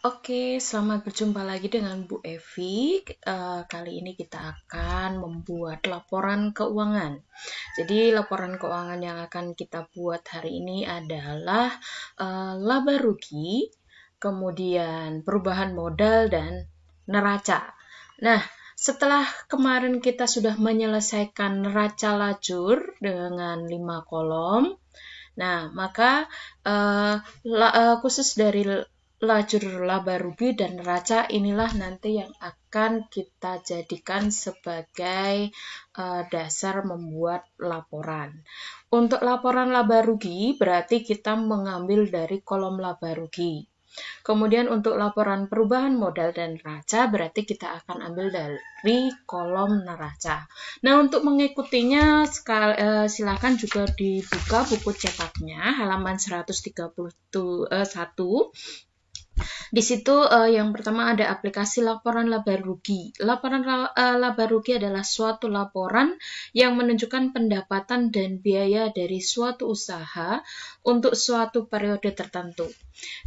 Oke, selamat berjumpa lagi dengan Bu Evi. Kali ini kita akan membuat laporan keuangan. Jadi, laporan keuangan yang akan kita buat hari ini adalah laba rugi, kemudian perubahan modal, dan neraca. Nah, setelah kemarin kita sudah menyelesaikan neraca lajur dengan 5 kolom, nah, maka khusus dari lajur laba rugi dan neraca inilah nanti yang akan kita jadikan sebagai dasar membuat laporan. Untuk laporan laba rugi berarti kita mengambil dari kolom laba rugi. Kemudian untuk laporan perubahan modal dan neraca berarti kita akan ambil dari kolom neraca. Nah, untuk mengikutinya silakan juga dibuka buku cetaknya halaman 131. Di situ yang pertama ada aplikasi laporan laba rugi. Laporan laba rugi adalah suatu laporan yang menunjukkan pendapatan dan biaya dari suatu usaha untuk suatu periode tertentu.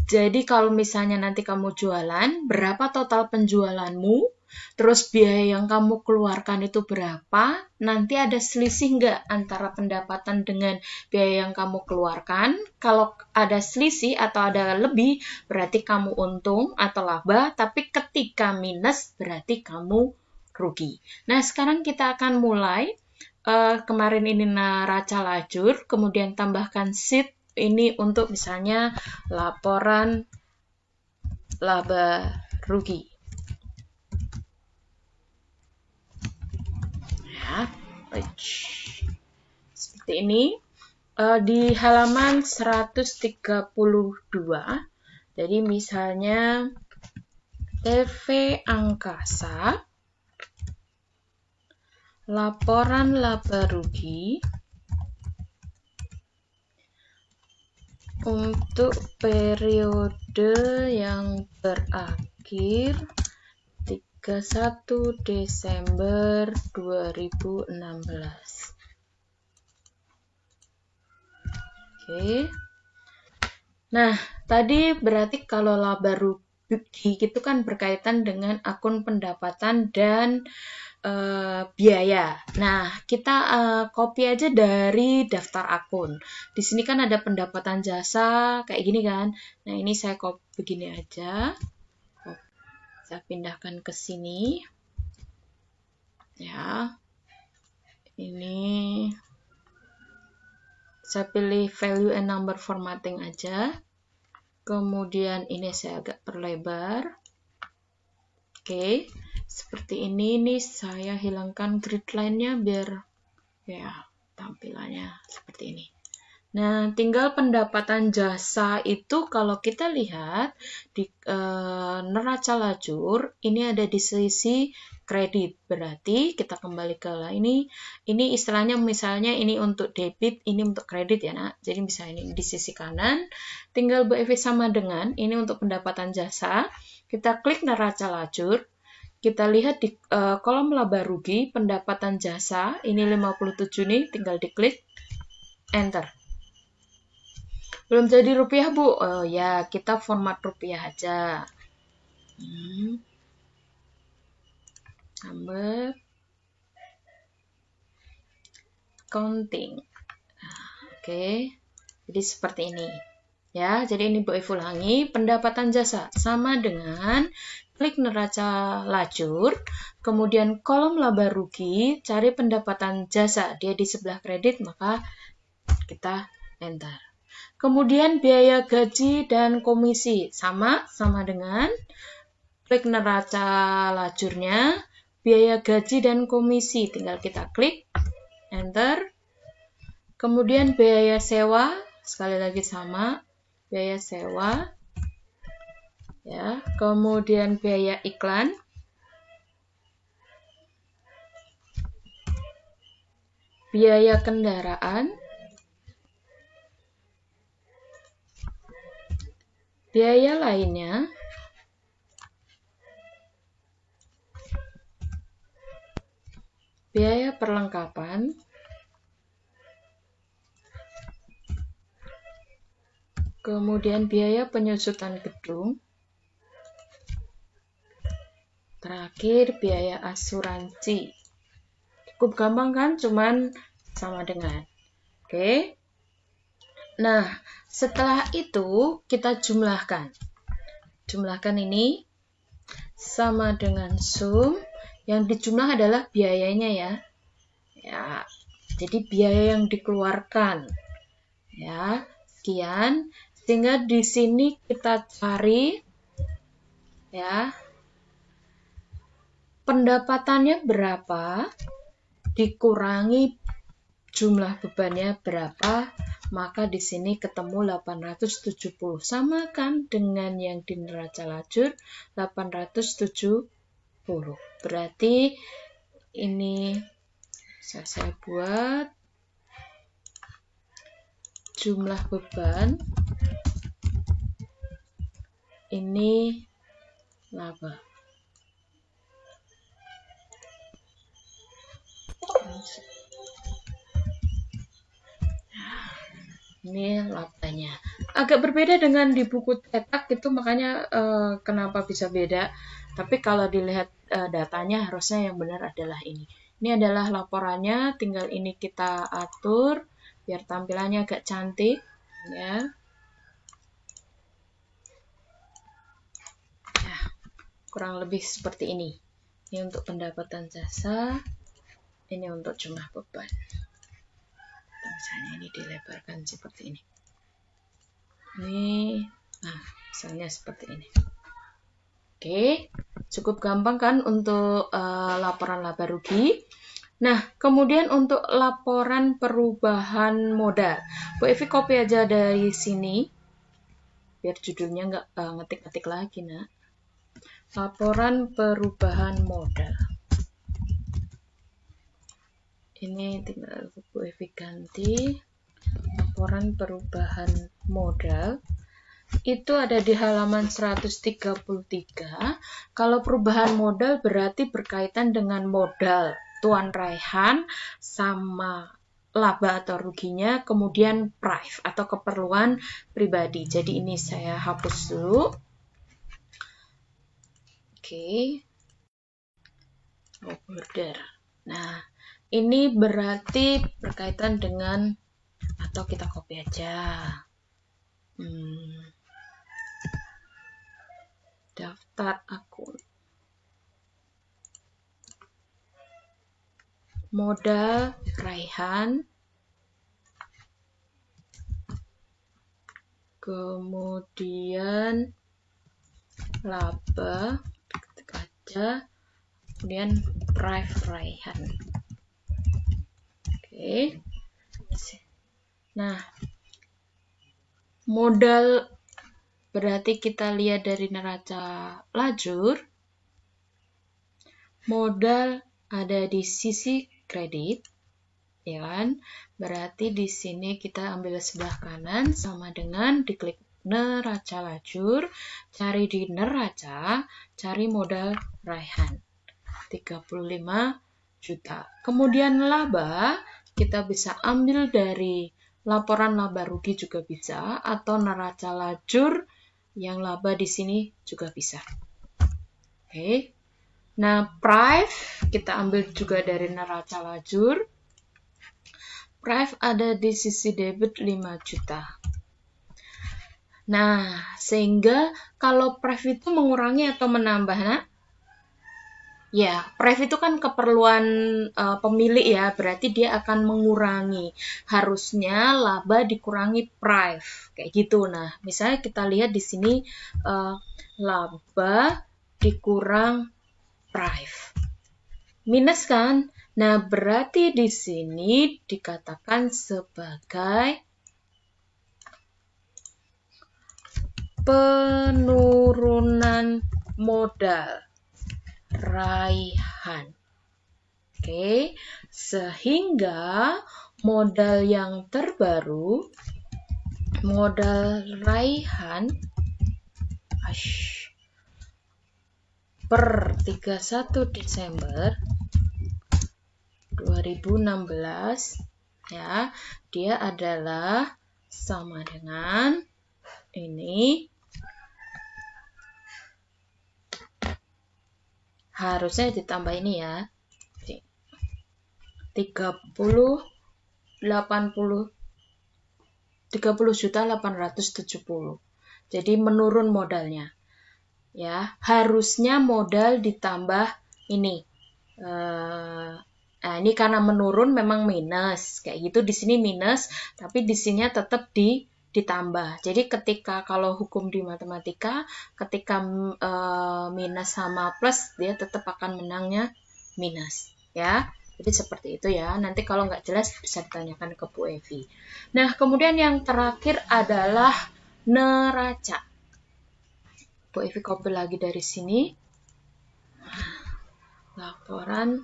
Jadi kalau misalnya nanti kamu jualan, berapa total penjualanmu, terus biaya yang kamu keluarkan itu berapa, nanti ada selisih nggak antara pendapatan dengan biaya yang kamu keluarkan. Kalau ada selisih atau ada lebih, berarti kamu untung atau laba, tapi ketika minus, berarti kamu rugi. Nah, sekarang kita akan mulai. Kemarin ini neraca lajur, kemudian tambahkan sheet ini untuk misalnya laporan laba rugi. Ya, seperti ini. Di halaman 132, jadi misalnya TV Angkasa, laporan laba rugi untuk periode yang berakhir 31 Desember 2016. Oke. Nah, tadi berarti kalau laba rugi itu kan berkaitan dengan akun pendapatan dan biaya. Nah, kita copy aja dari daftar akun. Di sini kan ada pendapatan jasa kayak gini kan. Nah, ini saya copy begini aja. Saya pindahkan ke sini. Ya. Ini saya pilih value and number formatting aja. Kemudian ini saya agak perlebar. Oke, seperti ini nih saya hilangkan grid line-nya biar ya tampilannya seperti ini. Nah, tinggal pendapatan jasa itu kalau kita lihat di neraca lajur, ini ada di sisi kredit. Berarti kita kembali ke ini istilahnya misalnya ini untuk debit, ini untuk kredit ya nak. Jadi bisa ini di sisi kanan, tinggal Bu Evi sama dengan ini untuk pendapatan jasa. Kita klik neraca lajur, kita lihat di kolom laba rugi, pendapatan jasa, ini 57 nih, tinggal diklik, enter. Belum jadi rupiah, Bu? Oh ya, kita format rupiah aja. Number. Counting. Oke. Jadi seperti ini. Ya, jadi ini Bu Evi ulangi, pendapatan jasa sama dengan klik neraca lajur, kemudian kolom laba rugi, cari pendapatan jasa, dia di sebelah kredit, maka kita enter. Kemudian biaya gaji dan komisi sama dengan klik neraca lajurnya, biaya gaji dan komisi, tinggal kita klik enter. Kemudian biaya sewa, sekali lagi sama, biaya sewa, ya. Kemudian biaya iklan, biaya kendaraan, biaya lainnya, biaya perlengkapan, kemudian biaya penyusutan gedung, Terakhir biaya asuransi. Cukup gampang kan? Cuman sama dengan. Oke. Nah, setelah itu kita jumlahkan. Jumlahkan ini sama dengan sum. Yang dijumlah adalah biayanya ya. Ya, jadi biaya yang dikeluarkan. Ya, sekian. Sehingga di sini kita cari ya. Pendapatannya berapa dikurangi jumlah bebannya berapa, maka di sini ketemu 870. Sama kan dengan yang di neraca lajur 870. Berarti ini bisa saya buat jumlah beban, ini laba. Ini labanya. Agak berbeda dengan di buku cetak itu, makanya kenapa bisa beda. Tapi kalau dilihat datanya harusnya yang benar adalah ini. Ini adalah laporannya, tinggal ini kita atur biar tampilannya agak cantik ya. Nah, kurang lebih seperti ini. Ini untuk pendapatan jasa, ini untuk jumlah beban. Misalnya ini dilebarkan seperti ini. Nah, misalnya seperti ini. Oke, cukup gampang kan untuk laporan laba rugi. Nah, kemudian untuk laporan perubahan modal. Bu Evi copy aja dari sini, biar judulnya nggak ngetik-ngetik lagi, nak. Laporan perubahan modal. Ini tinggal Bu Evi ganti. Laporan perubahan modal. Itu ada di halaman 133. Kalau perubahan modal berarti berkaitan dengan modal Tuan Raihan sama laba atau ruginya, kemudian price atau keperluan pribadi. Jadi ini saya hapus dulu. Oke. Order. Nah, ini berarti berkaitan dengan, atau kita copy aja. Daftar akun. Modal Raihan. Kemudian laba, ketik aja. Kemudian price Raihan. Oke. Nah, modal berarti kita lihat dari neraca lajur. Modal ada di sisi kredit, ya kan? Berarti di sini kita ambil sebelah kanan sama dengan diklik neraca lajur, cari di neraca, cari modal Raihan 35 juta. Kemudian laba kita bisa ambil dari laporan laba rugi juga bisa, atau neraca lajur yang laba di sini juga bisa. Oke. Nah, price kita ambil juga dari neraca lajur. Price ada di sisi debit 5 juta. Nah, sehingga kalau price itu mengurangi atau menambah, nak? Ya, price itu kan keperluan pemilik ya, berarti dia akan mengurangi. Harusnya laba dikurangi price, kayak gitu. Nah, misalnya kita lihat di sini laba dikurang price. Minus kan? Nah, berarti di sini dikatakan sebagai penurunan modal Raihan. Oke, sehingga modal yang terbaru, modal Raihan per 31 Desember 2016 ya, dia adalah sama dengan ini harusnya ditambah ini ya. 30.870. Jadi menurun modalnya. Ya, harusnya modal ditambah ini. Nah, ini karena menurun memang minus. Kayak gitu di sini minus, tapi di sini tetap ditambah. Jadi ketika kalau hukum di matematika, ketika minus sama plus, dia tetap akan menangnya minus, ya. Jadi seperti itu ya. Nanti kalau nggak jelas bisa ditanyakan ke Bu Evi. Nah, kemudian yang terakhir adalah neraca. Bu Evi copy lagi dari sini. Laporan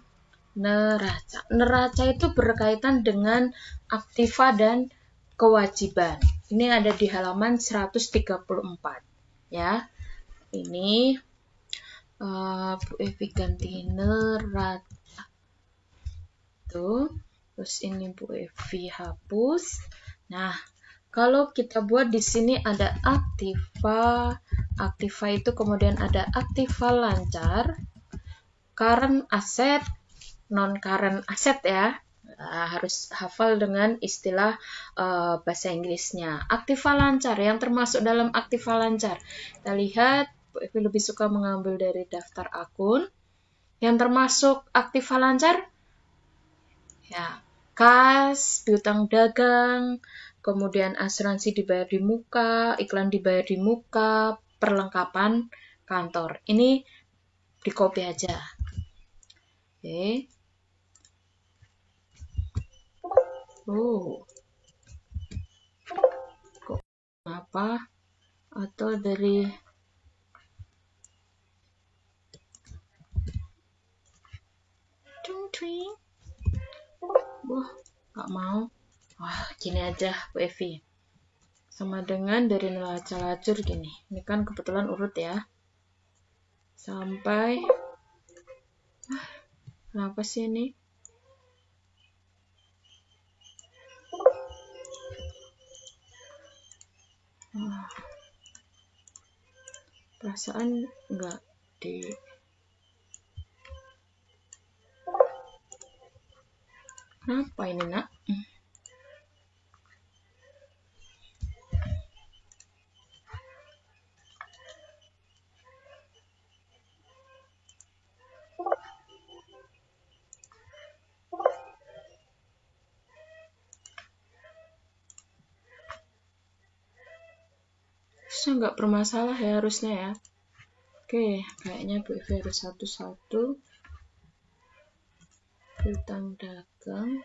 neraca. Neraca itu berkaitan dengan aktiva dan kewajiban. Ini ada di halaman 134. Ya. Ini Bu Evi ganti neraca. Tuh. Terus ini Bu Evi hapus. Nah, kalau kita buat di sini ada aktiva. Aktiva itu kemudian ada aktiva lancar, current asset, non-current asset ya. Harus hafal dengan istilah bahasa Inggrisnya. Aktiva lancar, yang termasuk dalam aktiva lancar. Kita lihat, Bu Evi lebih suka mengambil dari daftar akun. Yang termasuk aktiva lancar, ya, kas, piutang dagang, kemudian asuransi dibayar di muka, iklan dibayar di muka, perlengkapan kantor. Ini di copy aja. Oke. Kok apa? Atau dari twing. Wah, nggak mau. Wah, gini aja Bu Evi. Sama dengan dari neraca lacur gini. Ini kan kebetulan urut ya. Sampai kenapa sih ini? Perasaan nggak di... Kenapa ini, nak? Nggak bermasalah ya harusnya ya. Oke, kayaknya Bu Evi harus satu-satu. Piutang dagang.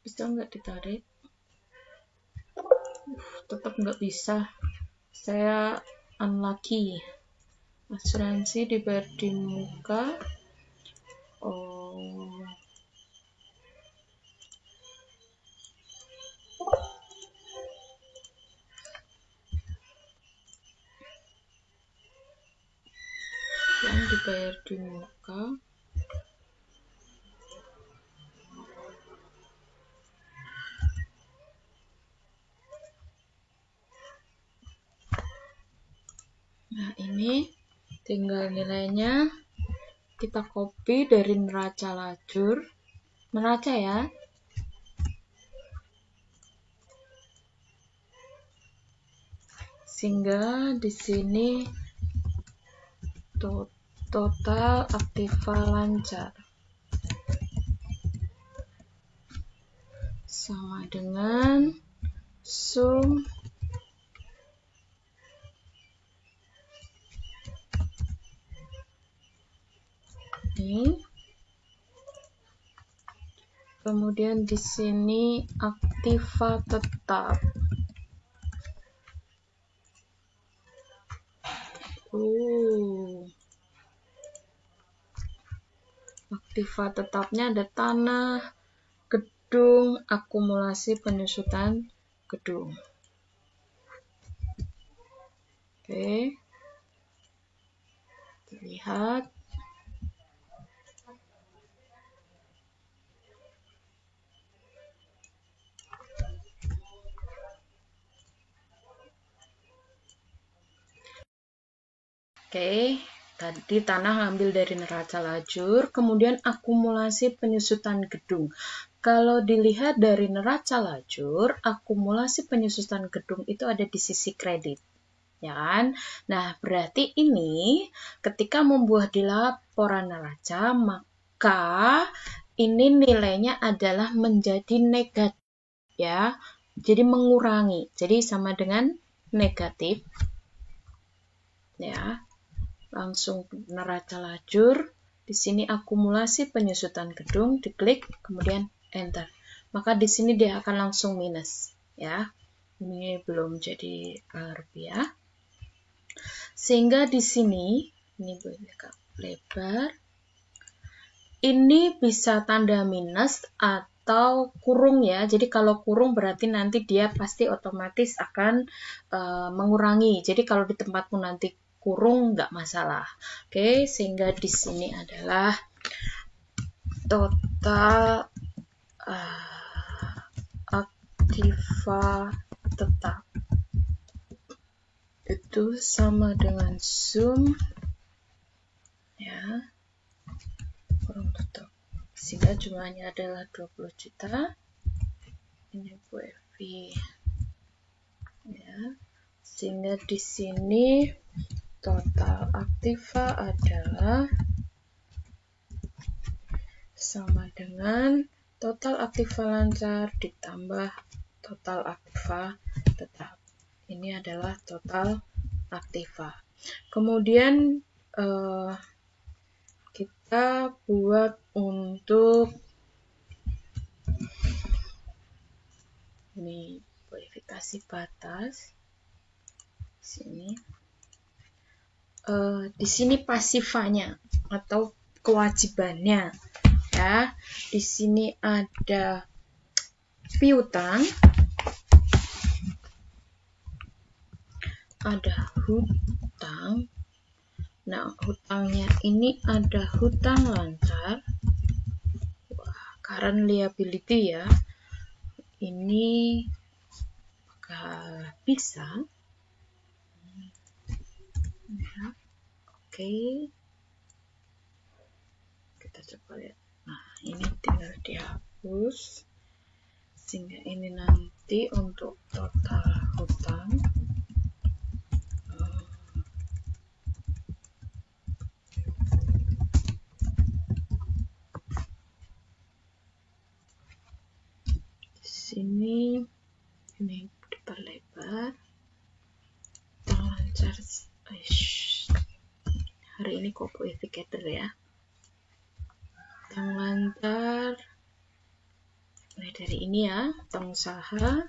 Bisa nggak ditarik? Tetap nggak bisa. Saya unlucky. Asuransi dibayar di muka. Yang dibayar di muka. Nah, ini tinggal nilainya kita copy dari neraca lacur. Neraca ya. Sehingga di sini total aktiva lancar sama dengan sum ini. Kemudian di sini aktiva tetap. Aktiva tetapnya ada tanah, gedung, akumulasi penyusutan gedung. Oke. Lihat. Oke, Tadi tanah ambil dari neraca lajur, kemudian akumulasi penyusutan gedung. Kalau dilihat dari neraca lajur, akumulasi penyusutan gedung itu ada di sisi kredit. Ya kan? Nah, berarti ini ketika membuat di laporan neraca, maka ini nilainya adalah menjadi negatif, ya. Jadi mengurangi. Jadi sama dengan negatif. Ya. Langsung neraca lajur, di sini akumulasi penyusutan gedung, diklik, kemudian enter. Maka di sini dia akan langsung minus, ya. Ini belum jadi rupiah. Sehingga di sini, ini boleh lebar, ini bisa tanda minus atau kurung ya. Jadi kalau kurung berarti nanti dia pasti otomatis akan mengurangi. Jadi kalau di tempatmu nanti kurung nggak masalah. Oke, sehingga di sini adalah total aktiva tetap itu sama dengan sum, ya, kurung tutup, sehingga jumlahnya adalah 20 juta. Ini Bu Evi, ya, sehingga di sini total aktiva adalah sama dengan total aktiva lancar ditambah total aktiva tetap. Ini adalah total aktiva. Kemudian kita buat untuk ini verifikasi batas. Sini. Di sini pasifanya atau kewajibannya, ya. Di sini ada piutang, ada hutang. Nah, hutangnya ini ada hutang lancar, current liability ya. Ini bisa. Ya. Oke. Kita coba lihat. Nah, ini tinggal dihapus. Sehingga ini nanti untuk total hutang. Di sini ini diperlebar. Hutang lancar. Hari ini kok indicator ya. Hutang lancar. Mulai dari ini ya, hutang usaha.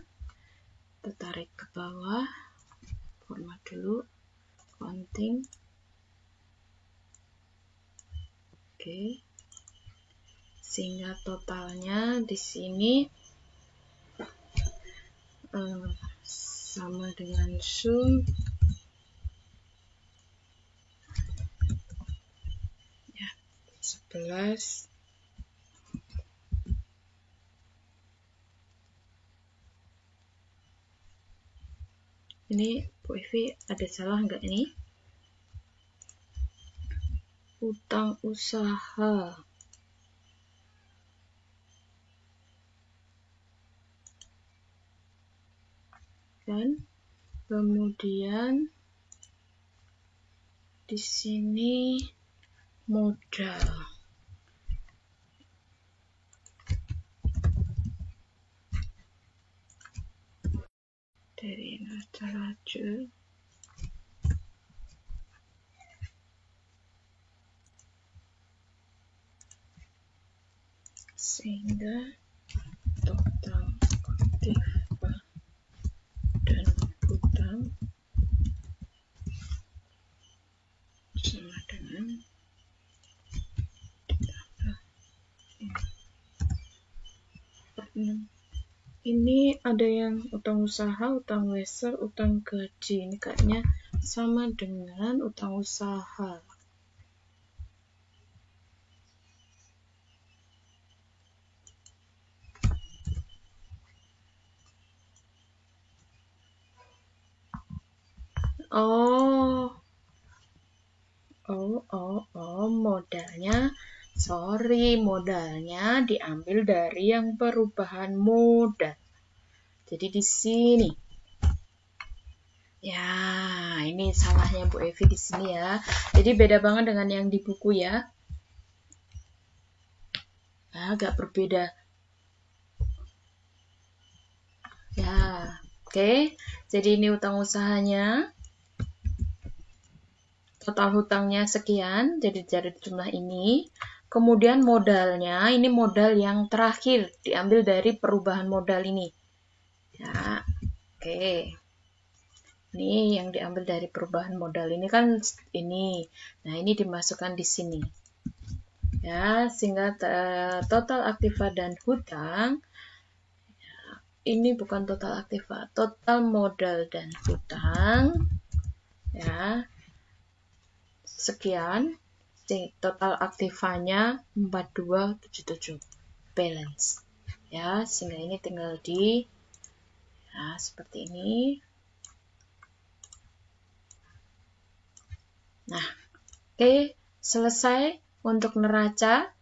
Kita tarik ke bawah. Format dulu. Counting. Oke. Sehingga totalnya di sini sama dengan sum, ya, 11. Ini Bu Evi ada salah nggak ini? Utang usaha. Kan? Kemudian di sini modal. Dari neraca lajur. Sehingga total aktiva dan hutang sama dengan ini ada yang utang usaha, utang laser, utang gaji. Ini kayaknya sama dengan utang usaha. Oh, Modalnya, modalnya diambil dari yang perubahan modal. Jadi di sini. Ya, ini salahnya Bu Evi di sini ya. Jadi beda banget dengan yang di buku ya. Agak berbeda. Ya, oke. Jadi ini utang usahanya. Total hutangnya sekian, jadi dari jumlah ini. Kemudian modalnya, ini modal yang terakhir, diambil dari perubahan modal ini. Ya, oke. Ini yang diambil dari perubahan modal ini kan ini. Nah, ini dimasukkan di sini. Ya, sehingga total aktiva dan hutang, ini bukan total aktiva, total modal dan hutang, ya, sekian. Total aktivanya 4277 balance ya, sehingga ini tinggal di ya, seperti ini. Nah, oke, selesai untuk neraca,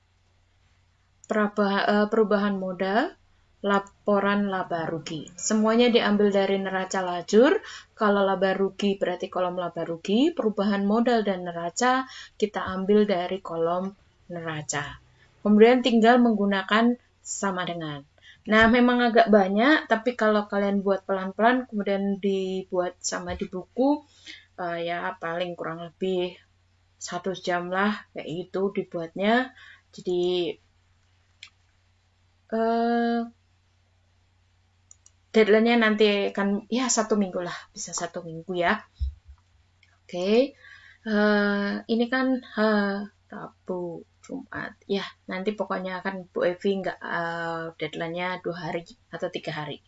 perubahan modal, laporan laba rugi. Semuanya diambil dari neraca lajur. Kalau laba rugi berarti kolom laba rugi, perubahan modal dan neraca kita ambil dari kolom neraca. Kemudian tinggal menggunakan sama dengan. Nah, memang agak banyak, tapi kalau kalian buat pelan-pelan, kemudian dibuat sama di buku, ya paling kurang lebih 1 jam lah, kayak gitu dibuatnya. Jadi, deadline-nya nanti akan ya 1 minggu lah, bisa 1 minggu ya. Oke, ini kan Rabu, Jumat, ya nanti pokoknya akan Bu Evi nggak deadline-nya 2 hari atau 3 hari.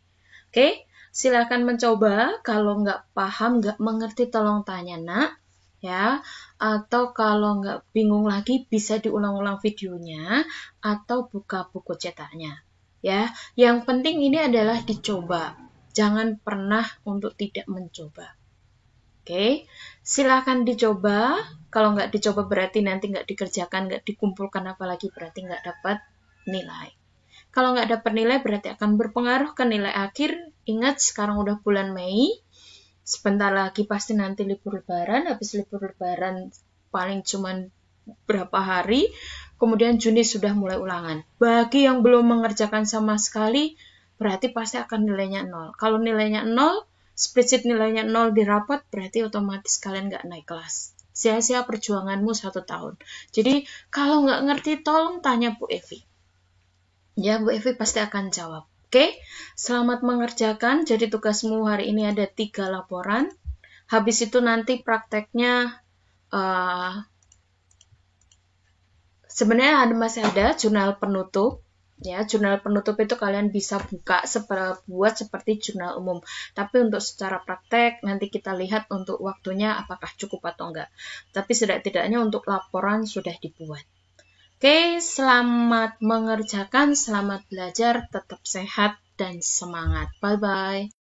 Oke, silakan mencoba. Kalau nggak paham, nggak mengerti, tolong tanya nak, ya. Atau kalau nggak bingung lagi, bisa diulang-ulang videonya atau buka buku cetaknya. Ya, yang penting ini adalah dicoba. Jangan pernah untuk tidak mencoba. Oke, silakan dicoba. Kalau nggak dicoba berarti nanti nggak dikerjakan, nggak dikumpulkan apalagi berarti nggak dapat nilai. Kalau nggak dapat nilai berarti akan berpengaruh ke nilai akhir. Ingat sekarang udah bulan Mei. Sebentar lagi pasti nanti libur lebaran. Habis libur lebaran paling cuman berapa hari. Kemudian Juni sudah mulai ulangan. Bagi yang belum mengerjakan sama sekali, berarti pasti akan nilainya 0. Kalau nilainya 0, spreadsheet nilainya 0 di rapot, berarti otomatis kalian nggak naik kelas. Sia-sia perjuanganmu 1 tahun. Jadi, kalau nggak ngerti, tolong tanya Bu Evi. Ya, Bu Evi pasti akan jawab. Oke, selamat mengerjakan. Jadi tugasmu hari ini ada 3 laporan. Habis itu nanti prakteknya sebenarnya masih ada jurnal penutup. Ya, jurnal penutup itu kalian bisa buka buat seperti jurnal umum. Tapi untuk secara praktek nanti kita lihat untuk waktunya apakah cukup atau enggak. Tapi setidak-tidaknya untuk laporan sudah dibuat. Oke, selamat mengerjakan, selamat belajar, tetap sehat dan semangat. Bye-bye.